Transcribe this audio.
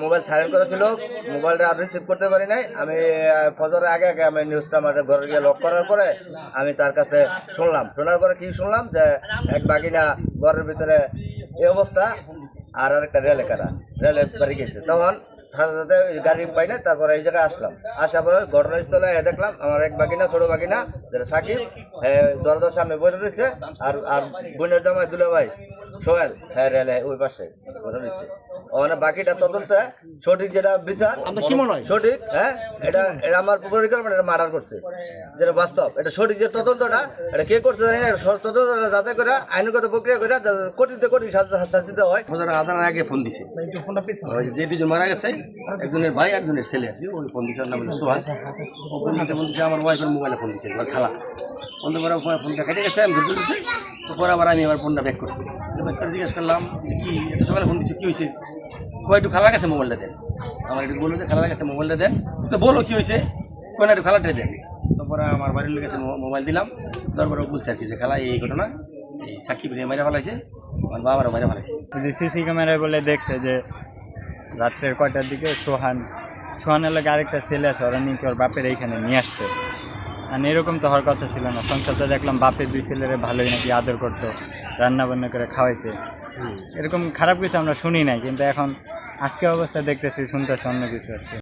Mobile silent করা ছিল, মোবাইলটা আর রিসিভ করতে পারি নাই। আমি ফজরের আগে আগে আমি নিউজটা আমার ঘরে গিয়ে লক করার পরে আমি তার কাছে শুনলাম, শোনার পরে কি শুনলাম যে এক বাগিনা ঘরের ভিতরে এই অবস্থা, আর আরেকটা রেলে বাড়ি গেছে। তখন সাথে গাড়ি পাই না, তারপরে এই জায়গায় আসলাম। আসার পরে ঘটনাস্থলে দেখলাম আমার এক বাগিনা, ছোট বাগিনা যেটা সাকিব, দরজার সামনে বসে রয়েছে, আর বোনের জামাই দুলা ভাই সোহেল রেলে ওই পাশে বসে রয়েছে। ওখানে বাকিটা তদন্তে সঠিক যেটা বিচার কি মনে হয় সঠিক, এটা আমার পরিকল্পনা, এটা মার্ডার করছে, যেটা বাস্তব। এটা সঠিক যে তদন্তটা, এটা কে করছে জানি না, তদন্তটা যাচাই করে আইনগত প্রক্রিয়া করে কঠিনতে কঠিন শাস্তি দেওয়া হয়। আধার আগে ফোন দিছে, যে দুজন মারা গেছে, একজনের ভাই একজনের ছেলে, ওই ফোন দিছে, নাম সোহান। ফোন দিছে আমার ওয়াইফের মোবাইলে ফোন দিছে, এবার খালা ফোন দেওয়ার ফোনটা কেটে গেছে, আমি ধরতে দিচ্ছি। তারপর আবার আমি আমার ফোনটা ব্যাক করছি, ব্যাক করে জিজ্ঞেস করলাম কি এত সকালে ফোন দিচ্ছে, কী হয়েছে? একটু খালা গেছে মোবাইলটা দেন, আমার একটু বললো যে খালা গেছে মোবাইলটা দেন, তো বলো কী হয়েছে, কোন একটু খালাটাই দেন। তারপরে আমার বাড়ির লোক গেছে, মোবাইল দিলাম, তারপরে বলছে আর কি যে খালা এই ঘটনা, এই সাকিব মেরে ফেলাইছে, আমার বাবারও মেরে ফেলাইছে। সিসি ক্যামেরায় বলে দেখছে যে রাত্রের কয়টার দিকে সোহানের লাগে আরেকটা ছেলে আছে, ওরা নিয়ে ওর বাপের এইখানে নিয়ে আসছে। আর এরকম তো হওয়ার কথা ছিল না। সংসারটা দেখলাম বাপের দুই ছেলেরে ভালোই নাকি আদর করতো, রান্না বান্না করে খাওয়াইছে। এরকম খারাপ কিছু আমরা শুনি নাই, কিন্তু এখন আজকে অবস্থা দেখতেছি, শুনতেছি অন্য কিছু আর কি।